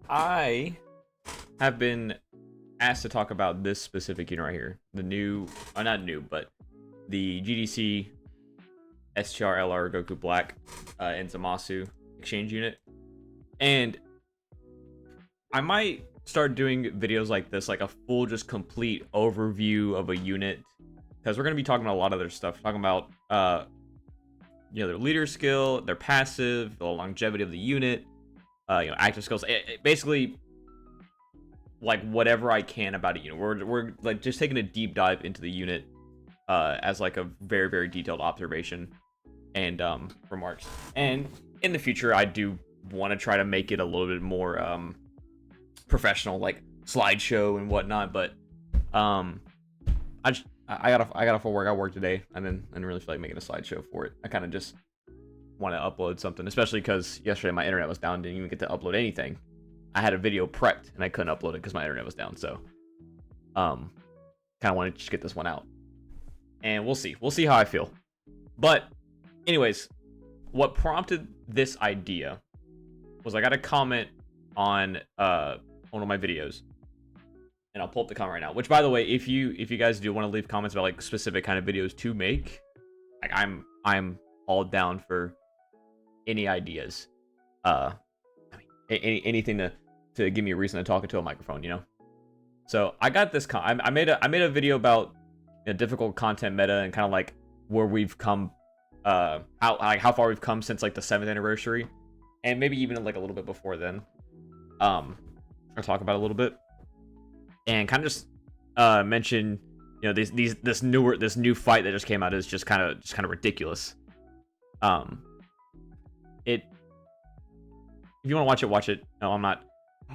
I have been asked to talk about this specific unit right here. The new, not new, but the GDC STR LR Goku Black and Zamasu exchange unit. And I might start doing videos like this, like a full, just complete overview of a unit. Because we're going to be talking about a lot of other stuff. Talking about, their leader skill, their passive, the longevity of the unit, active skills. Basically, like whatever I can about it. We're like just taking a deep dive into the unit as like a very, very detailed observation and remarks. And in the future, I do want to try to make it a little bit more professional, like slideshow and whatnot. But I got a full workout work today, and then I didn't really feel like making a slideshow for it. I kind of just want to upload something, especially because yesterday my internet was down, didn't even get to upload anything. I had a video prepped and I couldn't upload it because my internet was down. So, kind of wanted to just get this one out, and we'll see how I feel. But, anyways, what prompted this idea was I got a comment on one of my videos. And I'll pull up the comment right now. Which, by the way, if you guys do want to leave comments about like specific kind of videos to make, like I'm all down for any ideas. Anything to give me a reason to talk into a microphone, So I got this. I made a video about difficult content meta and kind of like where we've come, how far we've come since like the 7th anniversary, and maybe even like a little bit before then. I'll talk about it a little bit. And kind of just mention, this new fight that just came out is just kind of ridiculous. If you want to watch it. No, I'm not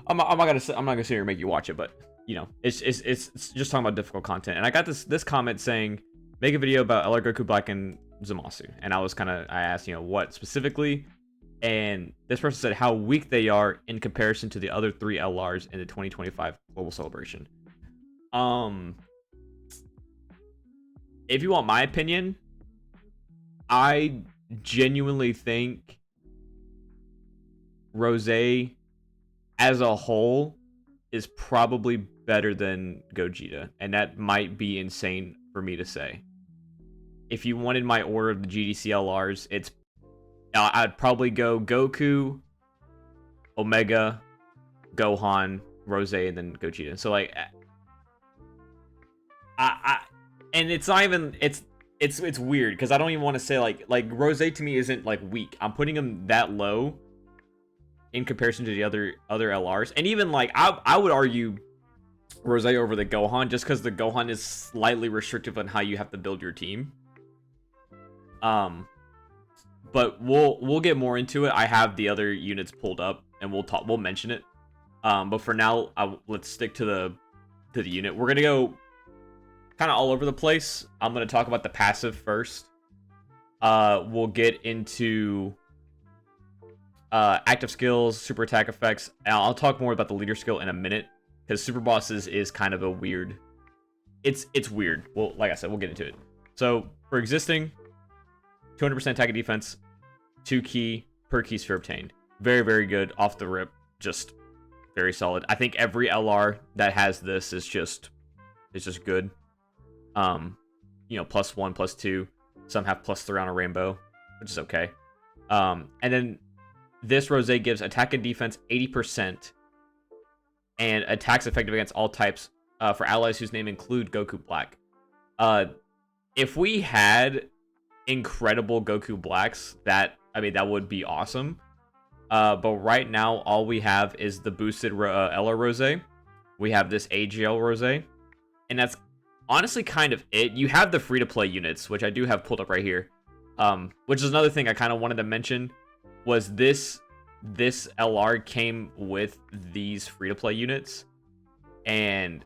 gonna sit here and make you watch it, but it's just talking about difficult content. And I got this comment saying, make a video about LR Goku Black and Zamasu, and I asked what specifically, and this person said how weak they are in comparison to the other 3 LRs in the 2025 global celebration. If you want my opinion, I genuinely think Rose as a whole is probably better than Gogeta, and that might be insane for me to say. If you wanted my order of the GDC LRs, I'd probably go Goku, Omega, Gohan, Rose, and then Gogeta. So like, and it's not even it's weird because I don't even want to say like Rose to me isn't like weak. I'm putting him that low in comparison to the other LRs, and even like I would argue Rose over the Gohan just because the Gohan is slightly restrictive on how you have to build your team. But we'll get more into it. I have the other units pulled up, and we'll mention it. But for now, let's stick to the unit. We're gonna go kind of all over the place. I'm gonna talk about the passive first. We'll get into active skills, super attack effects, and I'll talk more about the leader skill in a minute because super bosses is kind of a weird. It's weird. Well, like I said, we'll get into it. So for existing, 200% attack and defense, 2 key per key sphere obtained. Very, very good off the rip. Just very solid. I think every LR that has this is just good. +1, +2. Some have +3 on a rainbow, which is okay. And then this Rose gives attack and defense 80% and attacks effective against all types for allies whose name include Goku Black. If we had incredible Goku Blacks, that would be awesome. But right now, all we have is the boosted LR Rose. We have this AGL Rose, and that's honestly kind of it. You have the free-to-play units, which I do have pulled up right here. Which is another thing I kind of wanted to mention, was this LR came with these free-to-play units, and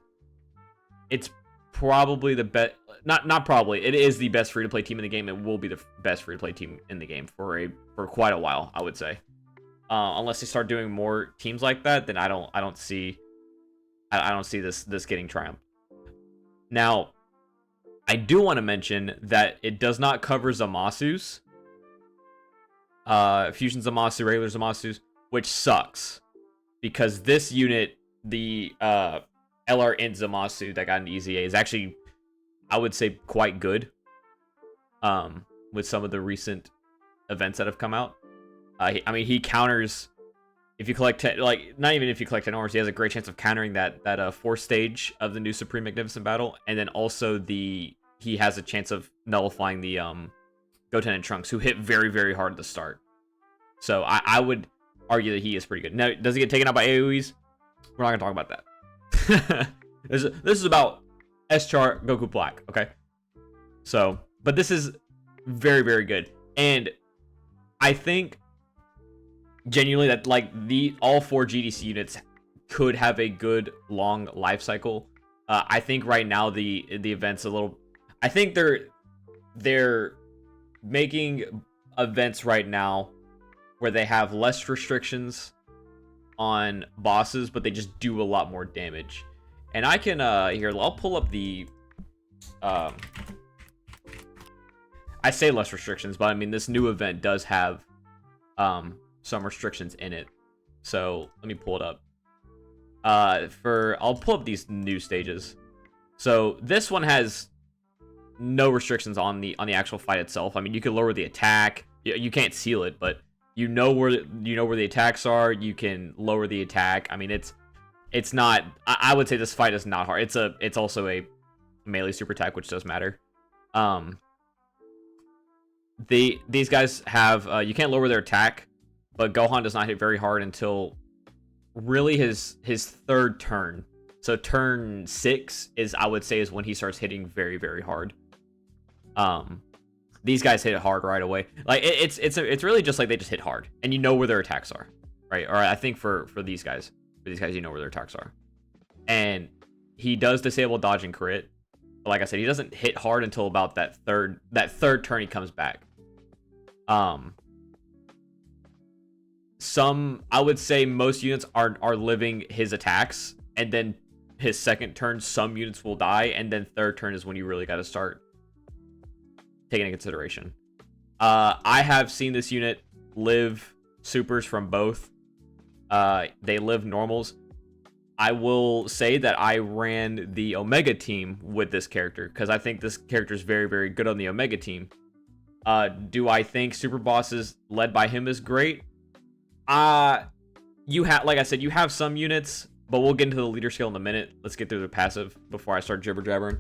it's probably the best. Not probably. It is the best free-to-play team in the game. It will be the best free-to-play team in the game for quite a while, I would say. Unless they start doing more teams like that, then I don't see this getting triumph. Now, I do want to mention that it does not cover Zamasu's. Fusion Zamasu, regular Zamasu, which sucks. because this unit, the LR in Zamasu that got an EZA, is actually, I would say, quite good. With some of the recent events that have come out. I mean, he counters, if you collect 10, like, not even if you collect 10 ores, he has a great chance of countering that fourth stage of the new Supreme Magnificent Battle, and then also he has a chance of nullifying the Goten and Trunks, who hit very, very hard at the start. So I would argue that he is pretty good. Now, does he get taken out by AoEs? We're not gonna talk about that. This is about STR Goku Black, okay? So, but this is very, very good, and I think genuinely that like all 4 GDC units could have a good long life cycle. I think right now the events a little. I think they're making events right now where they have less restrictions on bosses, but they just do a lot more damage. And I can here, I'll pull up the I say less restrictions, but I mean this new event does have some restrictions in it. So let me pull it up. I'll pull up these new stages. So this one has no restrictions on the actual fight itself. I mean, you can lower the attack. You can't seal it, but you know where the attacks are. You can lower the attack. I mean, it's not. I would say this fight is not hard. It's also a melee super attack, which does matter. These guys have you can't lower their attack, but Gohan does not hit very hard until really his third turn. So turn 6 is, I would say, is when he starts hitting very, very hard. These guys hit it hard right away. Like it's really just like they just hit hard, and you know where their attacks are, right? Or I think for these guys, you know where their attacks are. And he does disable dodge and crit. But like I said, he doesn't hit hard until about that third turn he comes back. I would say most units are living his attacks, and then his second turn some units will die, and then third turn is when you really got to start taking into consideration. I have seen this unit live supers from both. They live normals. I will say that I ran the Omega team with this character because I think this character is very, very good on the Omega team. Do I think Super Bosses led by him is great? You have, like I said, you have some units, but we'll get into the leader skill in a minute. Let's get through the passive before I start jibber jabbering.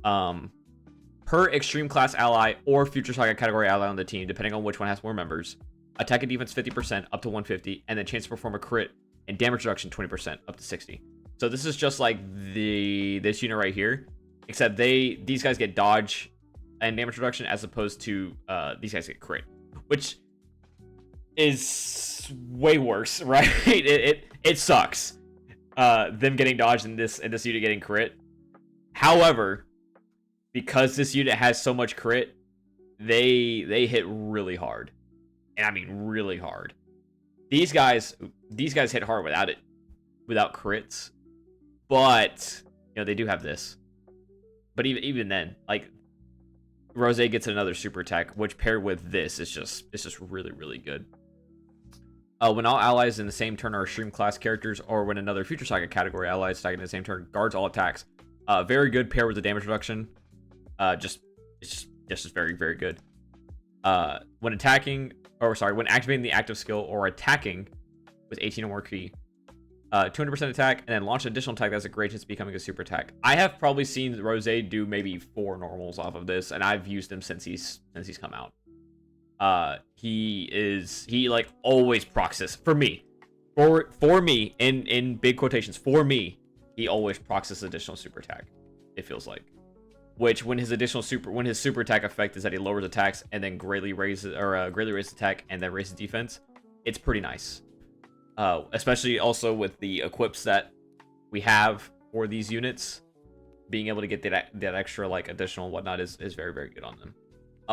Per extreme class ally or future saga category ally on the team, depending on which one has more members, attack and defense 50% up to 150, and then chance to perform a crit and damage reduction 20% up to 60. So this is just like this unit right here, except these guys get dodge and damage reduction as opposed to these guys get crit, which is way worse, right? It sucks. Them getting dodged and this unit getting crit. However, because this unit has so much crit, they hit really hard. And I mean really hard. These guys hit hard without crits. But you know, they do have this. But even then, like Rose gets another super attack, which paired with this is just really, really good. When all allies in the same turn are extreme class characters, or when another future saga category ally is attacking in the same turn, guards all attacks. Very good pair with the damage reduction. It's just very, very good. When activating the active skill or attacking with 18 or more key, 200% attack, and then launch an additional attack that's a great chance of becoming a super attack. I have probably seen Rose do maybe 4 normals off of this, and I've used him since he's come out. He like always procs this for me. For me, in big quotations, for me, he always procs this additional super attack. It feels like. Which when his super attack effect is that he lowers attacks and then greatly raises attack and then raises defense, it's pretty nice. Especially also with the equips that we have for these units, being able to get that extra like additional whatnot is very, very good on them.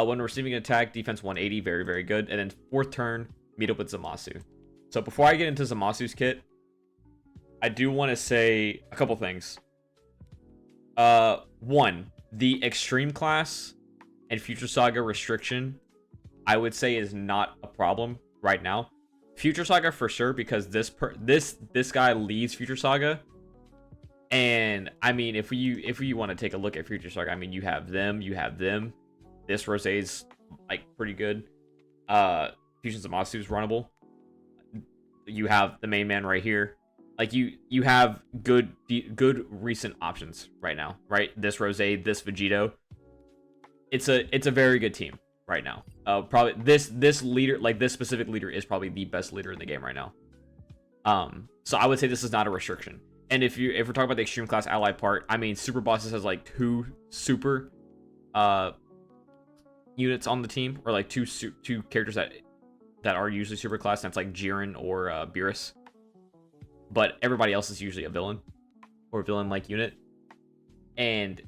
When receiving an attack, defense 180, very, very good. And then fourth turn, meet up with Zamasu. So before I get into Zamasu's kit, I do want to say a couple things. One, the extreme class and future saga restriction, I would say, is not a problem right now. Future Saga for sure, because this guy leads Future Saga. And I mean, if you want to take a look at Future Saga, I mean, you have them. This Rosé's like pretty good. Fusion Zamasu is runnable. You have the main man right here. Like you have good recent options right now, right? This Rosé, this Vegito. It's a very good team right now. Probably this leader, like this specific leader, is probably the best leader in the game right now. So I would say this is not a restriction. And if we're talking about the extreme class ally part, I mean, Super Bosses has like 2 super units on the team, or like two characters that are usually super class. That's like Jiren or Beerus. But everybody else is usually a villain or villain-like unit. And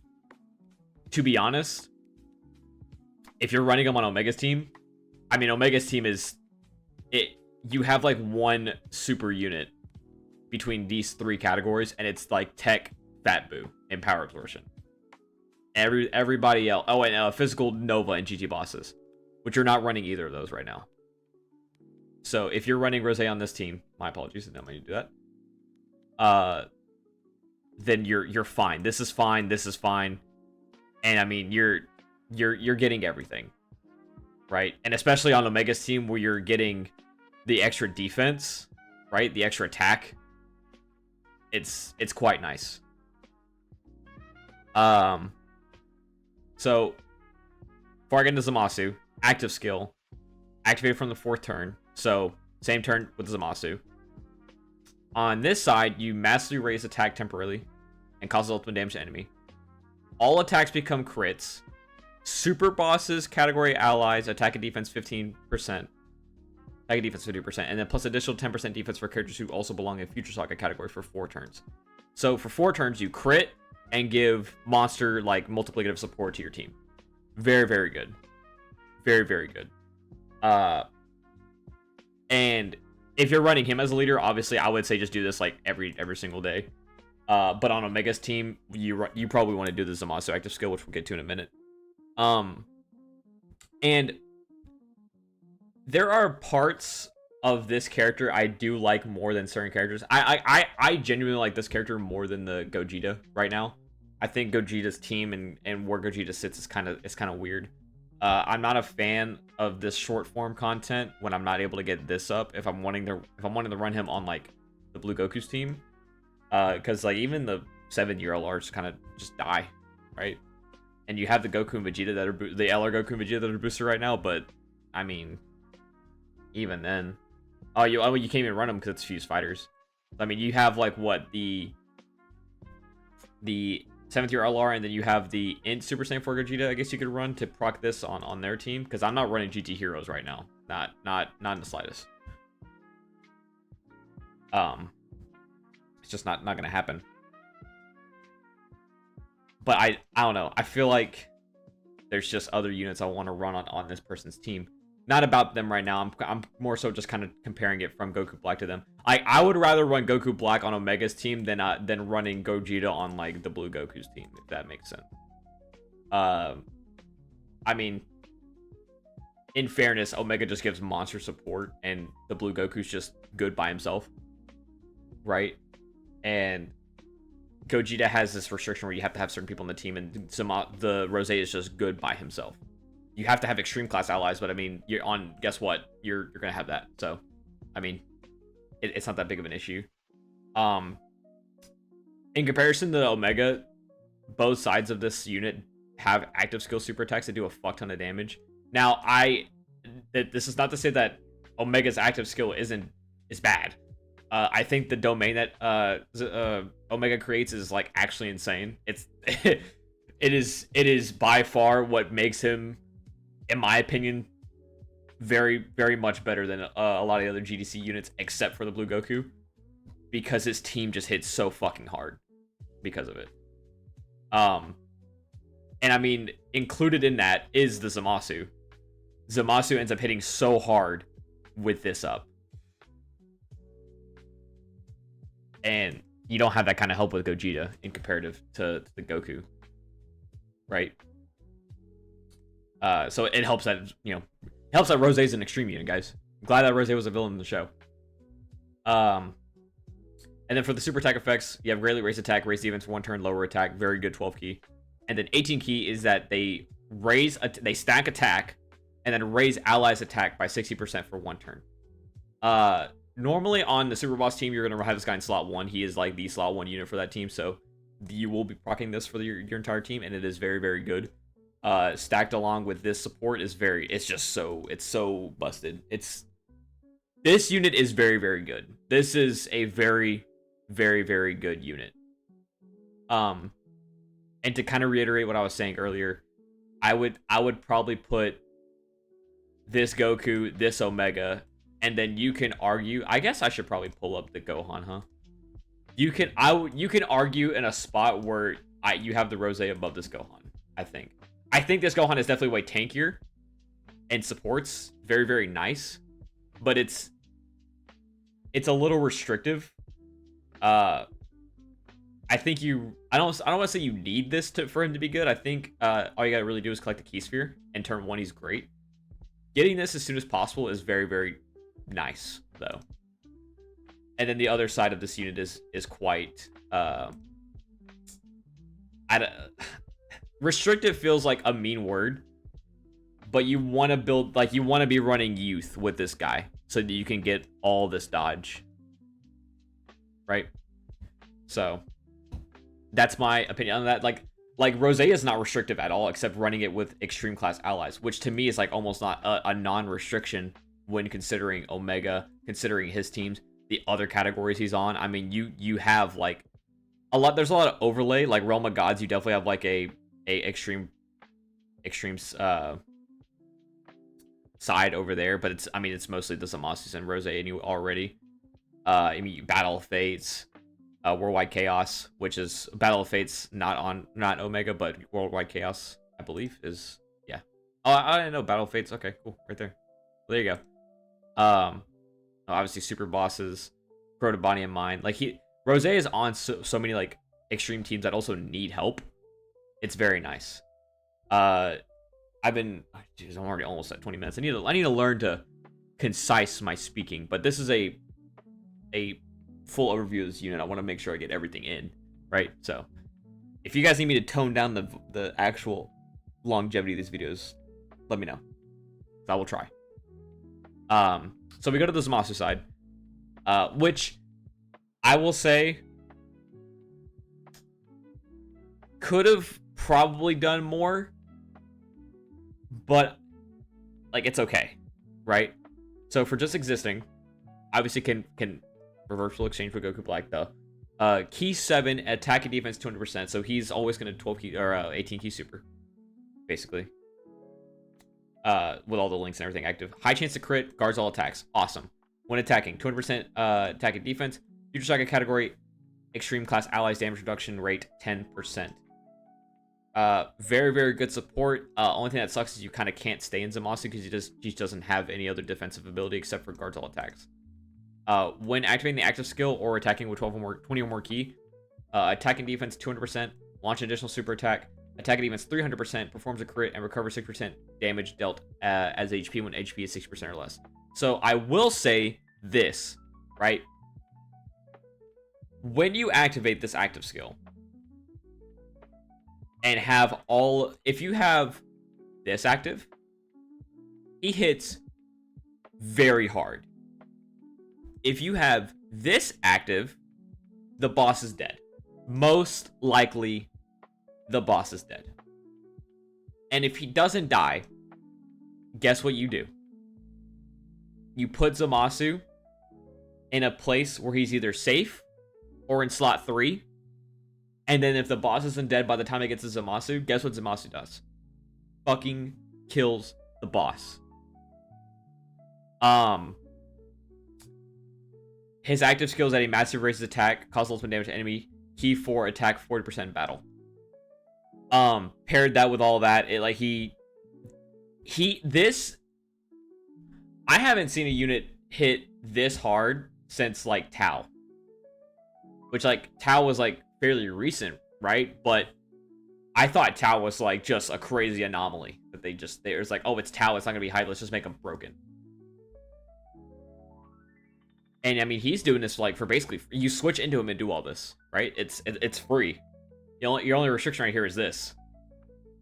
to be honest, if you're running them on Omega's team, I mean, Omega's team is it. You have like 1 super unit between these 3 categories, and it's like Tech, Fat Boo, and Power Absorption. Everybody else. Oh, and Physical, Nova, and GG Bosses, which you're not running either of those right now. So if you're running Rosé on this team, my apologies, I didn't want you to do that. Then you're fine. This is fine. This is fine. And I mean, you're getting everything, right? And especially on Omega's team, where you're getting the extra defense, right? The extra attack. It's quite nice. So before I get into Zamasu, active skill, activated from the 4th turn. So same turn with Zamasu. On this side, you massively raise attack temporarily and causes ultimate damage to enemy. All attacks become crits. Super Bosses category allies attack and defense 15%. Attack and defense 50%. And then plus additional 10% defense for characters who also belong in Future Saga category for 4 turns. So for 4 turns, you crit and give monster like multiplicative support to your team. Very, very good. Very, very good. And if you're running him as a leader, obviously I would say just do this like every single day. But on Omega's team, you probably want to do the Zamasu active skill, which we'll get to in a minute. And there are parts of this character I do like more than certain characters. I genuinely like this character more than the Gogeta right now. I think Gogeta's team and where Gogeta sits is kind of weird. I'm not a fan of this short form content when I'm not able to get this up. If I'm wanting to run him on like the Blue Goku's team, because like even the 7-year LRs kind of just die, right? And you have the Goku and Vegeta that are the LR Goku and Vegeta that are boosted right now, but I mean, even then, you can't even run them because it's fused fighters. I mean, you have like what the 7th-year LR, and then you have the Int Super Saiyan 4 Gogeta. I guess you could run to proc this on their team, because I'm not running GT Heroes right now. Not in the slightest. It's just not gonna happen. But I don't know. I feel like there's just other units I want to run on this person's team. Not about them right now. I'm more so just kind of comparing it from Goku Black to them. I would rather run Goku Black on Omega's team than running Gogeta on like the Blue Goku's team, if that makes sense. I mean, in fairness, Omega just gives monster support, and the Blue Goku's just good by himself, right? And Gogeta has this restriction where you have to have certain people on the team, and the Rosé is just good by himself. You have to have extreme class allies, but I mean, you're on. Guess what? You're gonna have that. So, I mean, it's not that big of an issue. In comparison to Omega, both sides of this unit have active skill super attacks that do a fuck ton of damage. Now, this is not to say that Omega's active skill is bad. I think the domain that Omega creates is like actually insane. It is by far what makes him, in my opinion, very, very much better than a lot of the other GDC units, except for the Blue Goku, because his team just hits so fucking hard because of it. And I mean, included in that is the Zamasu. Zamasu ends up hitting so hard with this up. And you don't have that kind of help with Gogeta in comparative to the Goku, right? So it helps that, Rosé's an extreme unit, guys. Glad that Rose was a villain in the show. And then for the super attack effects, you have greatly raise attack, raise defense, 1 turn, lower attack, very good 12 key. And then 18 key is that they stack attack, and then raise allies attack by 60% for 1 turn. Normally on the super boss team, you're gonna have this guy in slot 1. He is like the slot 1 unit for that team, so you will be proccing this for your entire team, and it is very, very good. Stacked along with this support is it's so busted. This unit is very, very good. This is a very, very, very good unit. And to kind of reiterate what I was saying earlier, I would probably put this Goku, this Omega, and then you can argue. I guess I should probably pull up the Gohan, huh? You can argue in a spot where you have the Rose above this Gohan. I think this Gohan is definitely way tankier and supports very, very nice, but it's a little restrictive. I think I don't want to say you need this for him to be good. I think all you gotta really do is collect the key sphere, and turn 1 he's great. Getting this as soon as possible is very, very nice though. And then the other side of this unit is quite restrictive. Feels like a mean word, but you want to build, like, you want to be running youth with this guy so that you can get all this dodge, right? So that's my opinion on that. Like Rose is not restrictive at all, except running it with extreme class allies, which to me is like almost not a non-restriction when considering Omega, considering his teams, the other categories he's on. I mean, you have like there's a lot of overlay. Like Realm of Gods, you definitely have like a extreme side over there, but it's mostly the Zamasus and Rose and you already. I mean, Battle of Fates, Worldwide Chaos, which is Battle of Fates, not Omega, but Worldwide Chaos, I believe, is, yeah. Oh, I didn't know Battle of Fates. Okay, cool, right there. Well, there you go. Obviously super bosses, Protobani and Mine. Like Rose is on so many like extreme teams that also need help. It's very nice. I'm already almost at 20 minutes. I need to learn to concise my speaking, but this is a full overview of this unit. I want to make sure I get everything in, right? So if you guys need me to tone down the actual longevity of these videos, let me know. I will try. So we go to the Zamasu side, which I will say could have probably done more, but like it's okay, right? So for just existing, obviously can reversal exchange for Goku Black though. Key 7, attack and defense 200%, so he's always gonna 12 key or 18 key super, basically. With all the links and everything active. High chance to crit, guards all attacks. Awesome. When attacking, 200% attack and defense. Future Saga category, extreme class allies damage reduction rate 10%. Very, very good support. Only thing that sucks is you kind of can't stay in Zamasu because he just doesn't have any other defensive ability except for guards all attacks. When activating the active skill or attacking with 20 or more key, attack and defense 200%, launch an additional super attack, attack and defense 300%, performs a crit, and recovers 6% damage dealt as HP when HP is 60% or less. So I will say this, right? When you activate this active skill and have if you have this active, he hits very hard. If you have this active, the boss is dead. Most likely, the boss is dead. And if he doesn't die, guess what you do? You put Zamasu in a place where he's either safe or in slot 3. And then if the boss isn't dead by the time it gets to Zamasu, guess what Zamasu does? Fucking kills the boss. His active skill is that he massive raises attack, causes ultimate damage to enemy, key 4, attack 40% in battle. Paired that with all that, this, I haven't seen a unit hit this hard since like Tau. Which like Tau was like fairly recent, right? But I thought Tau was like just a crazy anomaly that they was like, oh, it's Tau, it's not gonna be hype, let's just make him broken. And I mean, he's doing this like for basically you switch into him and do all this, right? It's free. Your only restriction right here is this,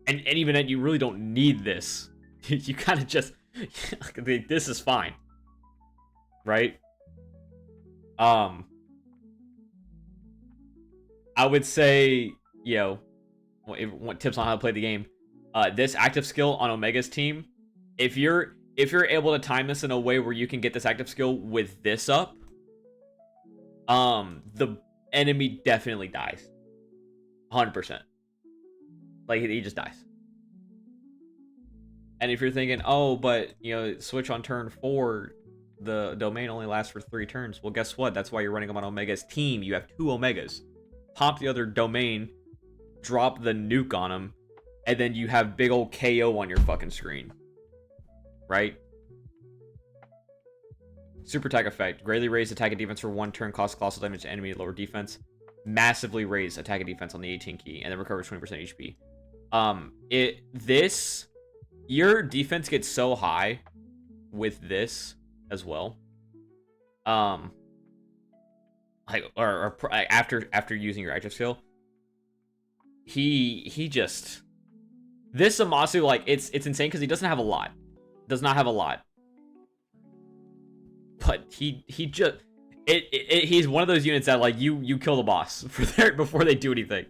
and even then you really don't need this. You kind of just this is fine, right? I would say, what tips on how to play the game. This active skill on Omega's team, if you're able to time this in a way where you can get this active skill with this up, the enemy definitely dies. 100%. Like, he just dies. And if you're thinking, oh, but, switch on turn 4, the domain only lasts for 3 turns. Well, guess what? That's why you're running him on Omega's team. You have 2 Omegas. Pop the other domain, drop the nuke on him, and then you have big old KO on your fucking screen. Right? Super attack effect. Greatly raise attack and defense for 1 turn, cost colossal damage to enemy, lower defense. Massively raise attack and defense on the 18 key, and then recovers 20% HP. Your defense gets so high with this as well. Or after using your active skill, he just, this Zamasu, like, it's insane because he doesn't have a lot. Does not have a lot. But he just he's one of those units that, like, you kill the boss before they do anything.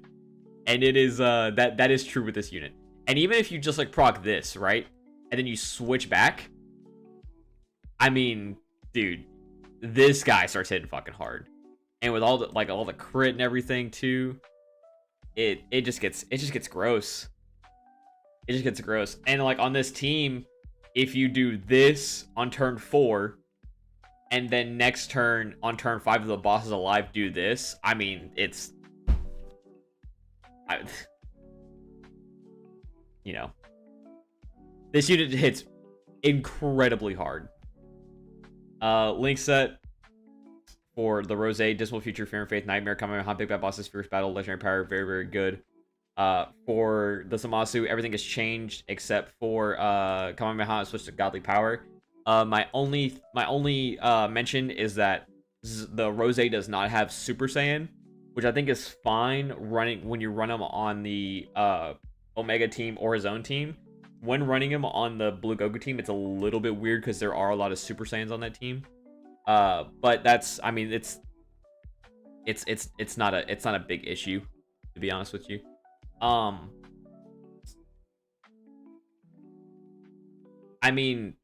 And it is that is true with this unit. And even if you just like proc this, right? And then you switch back, I mean, dude, this guy starts hitting fucking hard. And with all the crit and everything too, it just gets gross. It just gets gross. And like on this team, if you do this on turn 4, and then next turn on turn 5 if the boss is alive, do this, I mean, it's this unit hits incredibly hard. Link set for the Rose, Dismal Future, Fear and Faith, Nightmare, Kamehameha, Big Bad Bosses, Fierce Battle, Legendary Power, very, very good. For the Zamasu, everything has changed except for Kamehameha switched to Godly Power. My only mention is that the Rose does not have Super Saiyan, which I think is fine when you run him on the Omega team or his own team. When running him on the Blue Goku team, it's a little bit weird because there are a lot of Super Saiyans on that team. But that's, I mean, it's not a big issue, to be honest with you. I mean,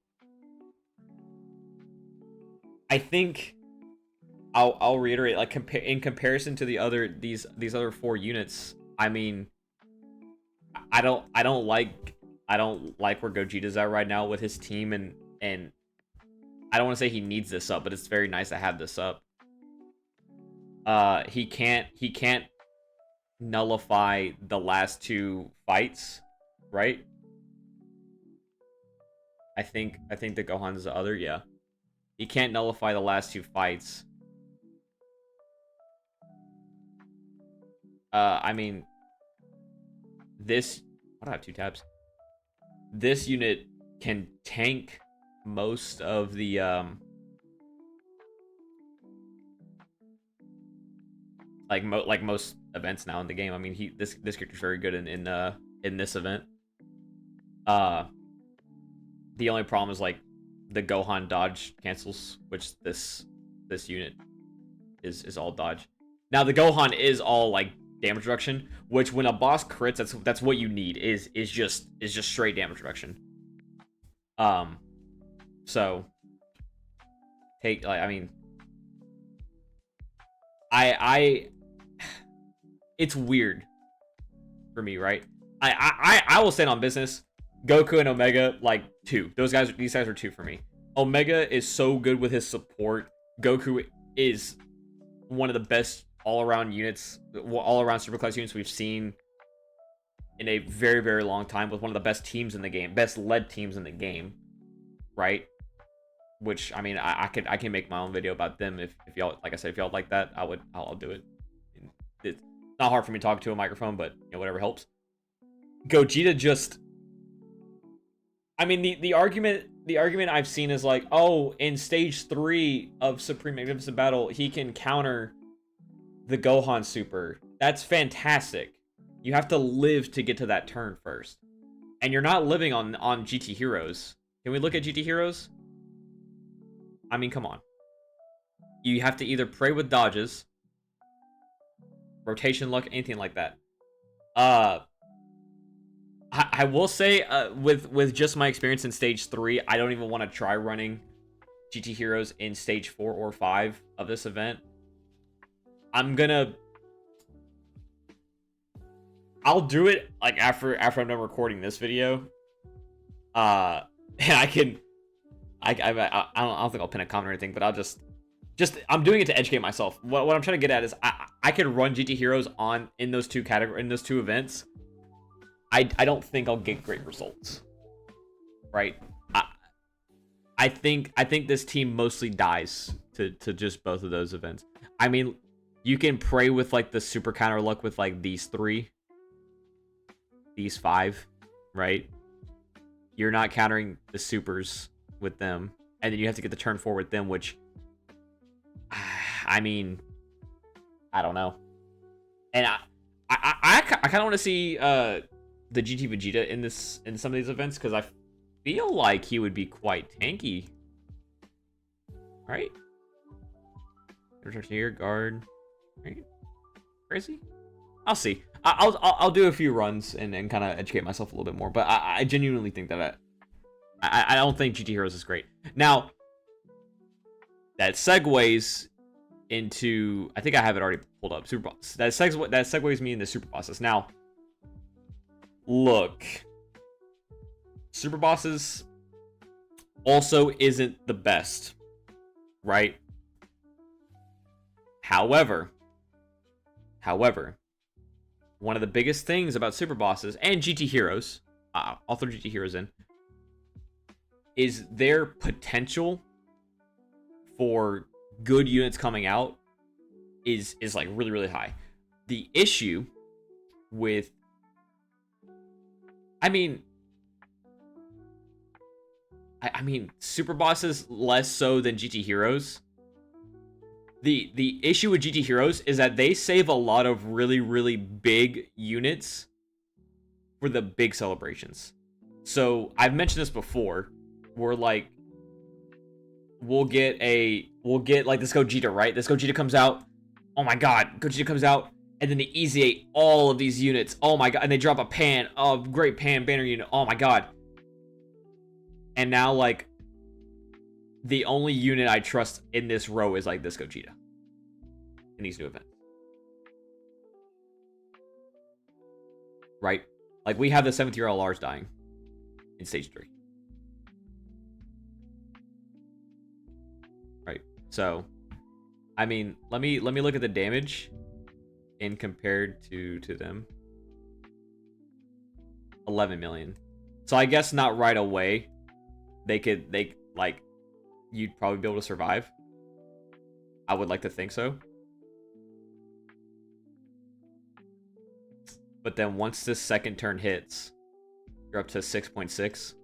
I think I'll reiterate, like, in comparison to these other 4 units, I mean, I don't like where Gogeta's at right now with his team, and I don't want to say he needs this up, but it's very nice to have this up. He can't nullify the last 2 fights, right? I think the Gohan's the other, yeah. He can't nullify the last 2 fights. I mean, this, why do I have 2 tabs? This unit can tank most of the like most events now in the game. I mean, this character's very good in this event. The only problem is like the Gohan dodge cancels, which this unit is all dodge. Now the Gohan is all like damage reduction, which when a boss crits, that's what you need is just straight damage reduction. So take, like, I mean, I it's weird for me, right? I will stand on business. Goku and Omega, like, 2. These guys are 2 for me. Omega is so good with his support. Goku is one of the best all-around units, all-around superclass units we've seen in a very, very long time, with one of the best teams in the game, best led teams in the game, right? Which, I mean, I can make my own video about them if y'all, like I said, if y'all like that, I'll do it. It's not hard for me to talk to a microphone, but whatever helps. Gogeta just, I mean, the argument the argument I've seen is like, oh, in stage 3 of Supreme Magnificent Battle, he can counter the Gohan super. That's fantastic. You have to live to get to that turn first. And you're not living on GT Heroes. Can we look at GT Heroes? I mean, come on. You have to either pray with dodges, rotation luck, anything like that. I will say, with just my experience in stage 3, I don't even want to try running GT Heroes in stage 4 or 5 of this event. I'll do it like after I'm done recording this video. And I don't think I'll pin a comment or anything, but I'll just I'm doing it to educate myself. What I'm trying to get at is I could run GT Heroes in those two events. I don't think I'll get great results. Right? I think this team mostly dies to just both of those events. I mean, you can pray with like the super counter luck with like these 3, these 5, right? You're not countering the supers with them, and then you have to get the turn 4 with them, which I mean, I don't know. And I kind of want to see the GT Vegeta in some of these events, because I feel like he would be quite tanky, right? Return here, guard, right? Crazy. I'll see. I'll do a few runs and kind of educate myself a little bit more, but I genuinely think that I don't think GT Heroes is great. Now, that segues into, I think I have it already pulled up, Super Boss. That segues me into Super Bosses. Now, look, Super Bosses also isn't the best, right? However, one of the biggest things about Super Bosses and GT Heroes, I'll throw GT Heroes in, is their potential for good units coming out is like really, really high. The issue with, I mean, Super Bosses less so than GT Heroes. The issue with GT Heroes is that they save a lot of really, really big units for the big celebrations. So I've mentioned this before. We're like, we'll get like this Gogeta, right? This Gogeta comes out. Oh my god, Gogeta comes out, and then they easy 8 all of these units. Oh my god, and they drop a Pan. Oh, great Pan banner unit. Oh my god. And now, like, the only unit I trust in this row is like this Gogeta in these new events. Right? Like, we have the 7th year LRs dying in stage 3. Right? So, I mean, let me look at the damage in compared to them. 11 million. So I guess not right away. You'd probably be able to survive. I would like to think so. But then once this second turn hits, you're up to 6.6.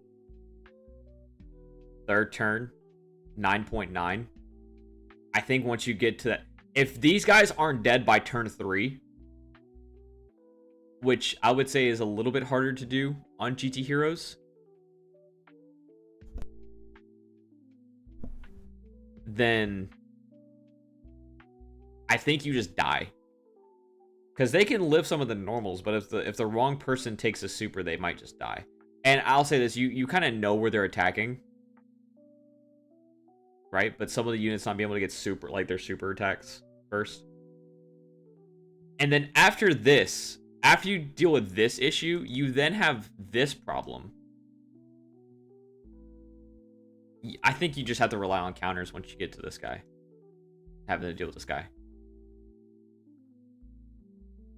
Third turn, 9.9. I think once you get to that, if these guys aren't dead by turn 3, which I would say is a little bit harder to do on GT Heroes, then I think you just die. Because they can live some of the normals, but if the wrong person takes a super, they might just die. And I'll say this, you kind of know where they're attacking, right? But some of the units not being able to get super, like their super attacks first. And then after this, after you deal with this issue, you then have this problem. I think you just have to rely on counters once you get to this guy. Having to deal with this guy.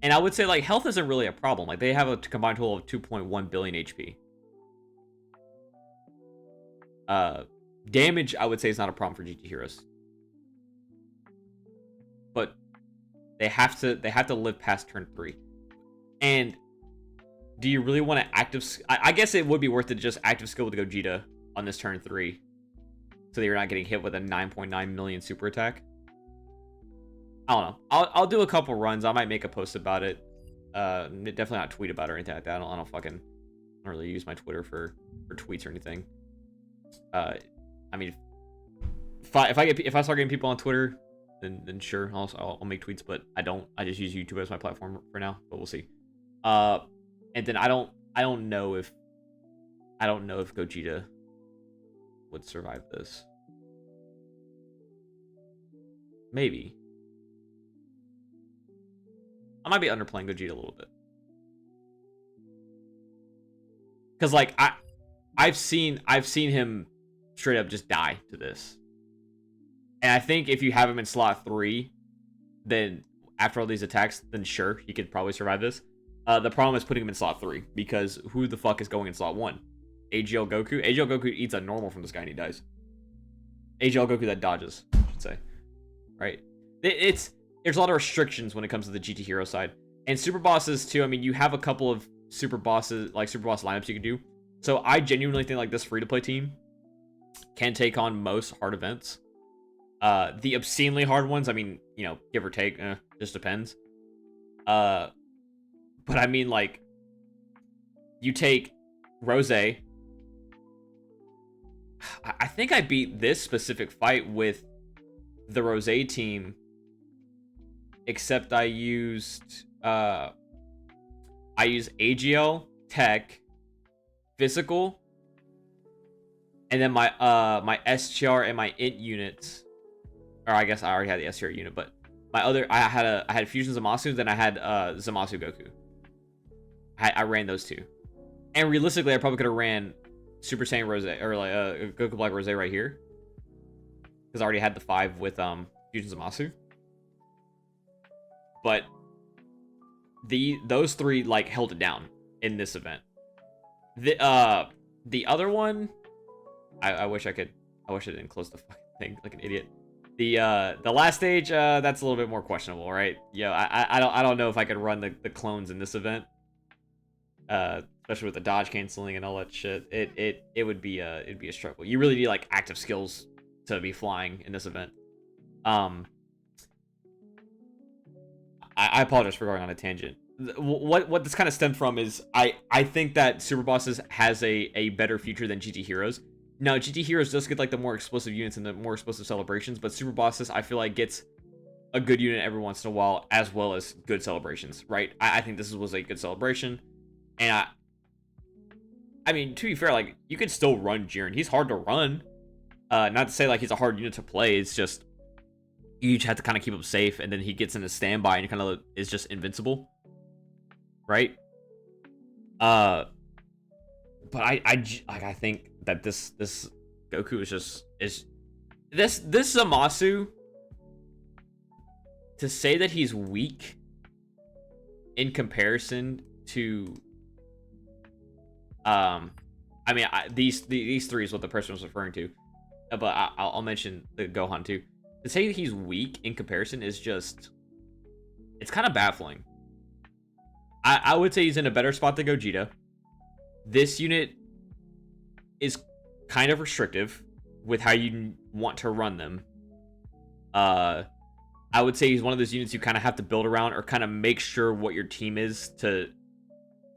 And I would say, like, health isn't really a problem. Like, they have a combined total of 2.1 billion HP. Damage, I would say, is not a problem for GT Heroes. But they have to live past turn 3. And do you really want to active... I guess it would be worth it to just active skill with Gogeta on this turn 3, so that you're not getting hit with a 9.9 million super attack. I don't know. I'll do a couple runs. I might make a post about it. Definitely not tweet about it or anything like that. I don't really use my Twitter for tweets or anything. I mean, if I start getting people on Twitter, then sure, I'll make tweets. But I don't. I just use YouTube as my platform for now. But we'll see. And then I don't know if Gogeta would survive this. Maybe. I might be underplaying Gogeta a little bit. Cause like I've seen him straight up just die to this. And I think if you have him in slot 3, then after all these attacks, then sure, he could probably survive this. The problem is putting him in slot 3, because who the fuck is going in slot 1? AGL Goku? AGL Goku eats a normal from this guy and he dies. AGL Goku that dodges, I should say. Right? There's a lot of restrictions when it comes to the GT Hero side. And super bosses too, I mean, you have a couple of super bosses, like super boss lineups you can do. So I genuinely think like this free-to-play team can take on most hard events. The obscenely hard ones, I mean, you know, give or take, just depends. But I mean, like, you take Rose. I think I beat this specific fight with the Rose team, except I used AGL, Tech, Physical, and then my my STR and my Int units. Or I guess I already had the STR unit, but my other I had Fusion Zamasu, then I had Zamasu Goku. I ran those two, and realistically, I probably could have ran Super Saiyan Rose or like Goku Black Rose right here, because I already had the 5 with Fusion Zamasu. But those 3 like held it down in this event. The other one, I wish I didn't close the fucking thing like an idiot. The last stage, that's a little bit more questionable, right? Yeah, I don't know if I could run the clones in this event. Especially with the dodge canceling and all that shit. It would be it'd be a struggle. You really need like active skills to be flying in this event. I apologize for going on a tangent. What this kind of stemmed from is I think that Super Bosses has a better future than GT Heroes. Now, GT Heroes does get like the more explosive units and the more explosive celebrations, but Super Bosses I feel like gets a good unit every once in a while, as well as good celebrations, right? I think this was a good celebration, and I mean, to be fair, like, you can still run Jiren. He's hard to run. Not to say like he's a hard unit to play. It's just you just have to kind of keep him safe, and then he gets in a standby and kind of is just invincible, right? But I think that this Goku is this Zamasu, to say that he's weak in comparison to I mean, these 3 is what the person was referring to, but I'll mention the Gohan too. To say that he's weak in comparison is just, it's kind of baffling. I would say he's in a better spot than Gogeta. This unit is kind of restrictive with how you want to run them. I would say he's one of those units you kind of have to build around, or kind of make sure what your team is to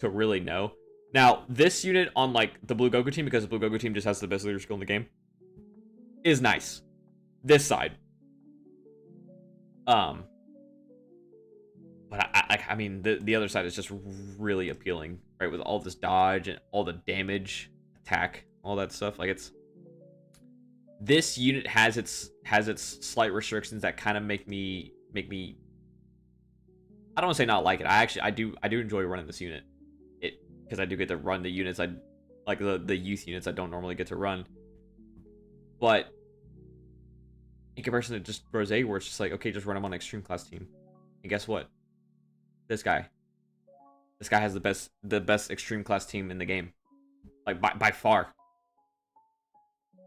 really know. Now, this unit on like the Blue Goku team, because the Blue Goku team just has the best leader skill in the game, is nice. This side. But I mean, the other side is just really appealing, right? With all this dodge and all the damage, attack, all that stuff. Like, this unit has its slight restrictions that kind of make me I don't want to say not like it. I do enjoy running this unit, because I do get to run the units I like, the youth units I don't normally get to run. But in comparison to just Rose, where it's just like, okay, just run him on an extreme class team, and guess what? This guy has the best extreme class team in the game, like by far.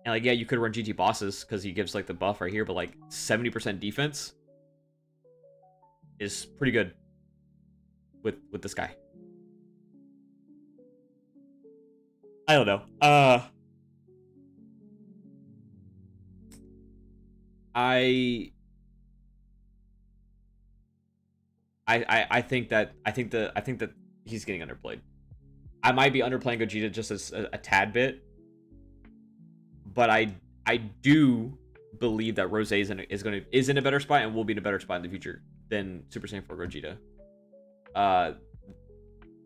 And like, yeah, you could run GT bosses because he gives like the buff right here, but like 70% defense is pretty good with this guy. I don't know. I think that he's getting underplayed. I might be underplaying Gogeta just as a tad bit, but I do believe that Rose is in a better spot and will be in a better spot in the future than Super Saiyan 4 Gogeta.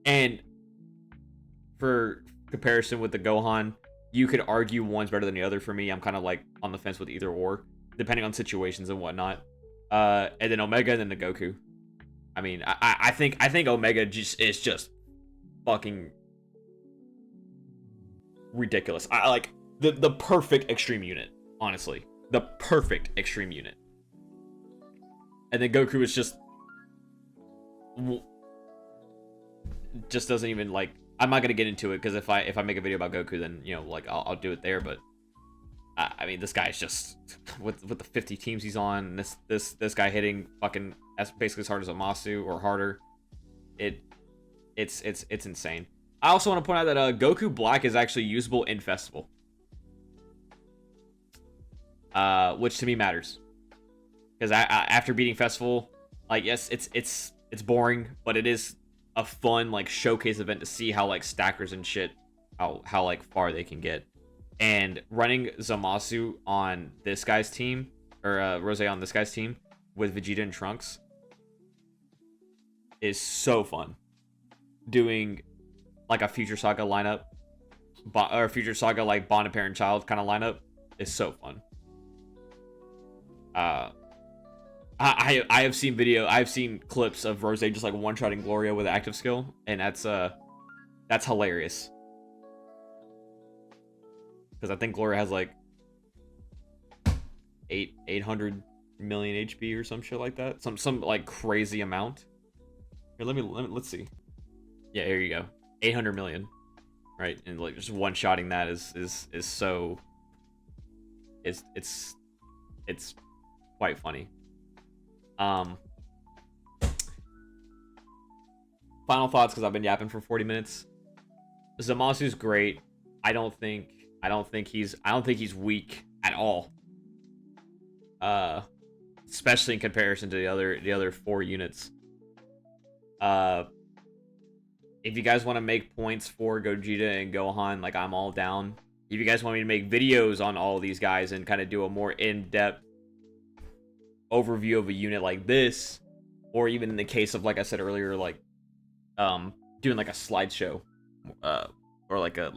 And for comparison with the Gohan, you could argue one's better than the other. For me, I'm kind of like on the fence with either or, depending on situations and whatnot. And then Omega, and then the Goku. I mean, I think Omega is just fucking ridiculous. I like the perfect extreme unit, honestly. The perfect extreme unit. And then Goku is just doesn't even like. I'm not gonna get into it because if I make a video about Goku, then like I'll do it there. But I mean, this guy's just with the 50 teams he's on. This guy hitting fucking basically as hard as Zamasu or harder. It's insane. I also want to point out that Goku Black is actually usable in Festival, which to me matters because after beating Festival, like yes, it's boring, but it is a fun like showcase event to see how like stackers and shit how like far they can get. And running Zamasu on this guy's team, or Rose on this guy's team with Vegeta and Trunks is so fun. Doing like a Future Saga lineup, or Future Saga like bonded parent child kind of lineup is so fun. I have seen clips of Rose just like one-shotting Gloria with active skill, and that's hilarious. Because I think Gloria has like 800 million HP or some shit like that. Some like crazy amount. Here, let's see. Yeah, here you go. 800 million. Right? And like just one-shotting that is so it's quite funny. Final thoughts, because I've been yapping for 40 minutes. Zamasu's great. I don't think he's weak at all. Especially in comparison to the other 4 units. If you guys want to make points for Gogeta and Gohan, like I'm all down. If you guys want me to make videos on all these guys and kind of do a more in-depth overview of a unit like this, or even in the case of, like I said earlier, like doing like a slideshow, or like a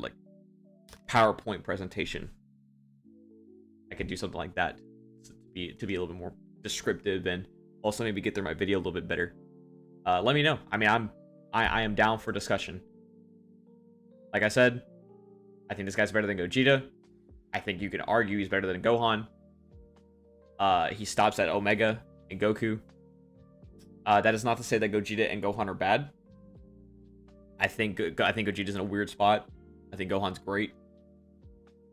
PowerPoint presentation, I could do something like that to be a little bit more descriptive and also maybe get through my video a little bit better. Let me know. I mean, I am down for discussion. Like I said, I think this guy's better than Gogeta. I think you could argue he's better than Gohan. He stops at Omega and Goku. That is not to say that Gogeta and Gohan are bad. I think Gogeta's in a weird spot. I think Gohan's great.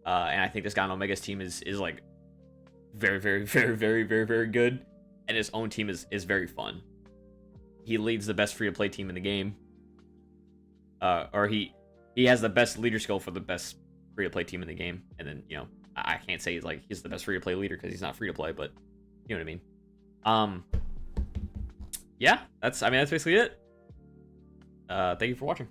And I think this guy on Omega's team is like very, very, very, very, very, very good. And his own team is very fun. He leads the best free-to-play team in the game. Or he has the best leader skill for the best free-to-play team in the game. And then, I can't say he's the best free-to-play leader because he's not free-to-play, but you know what I mean. Yeah, that's basically it. Thank you for watching.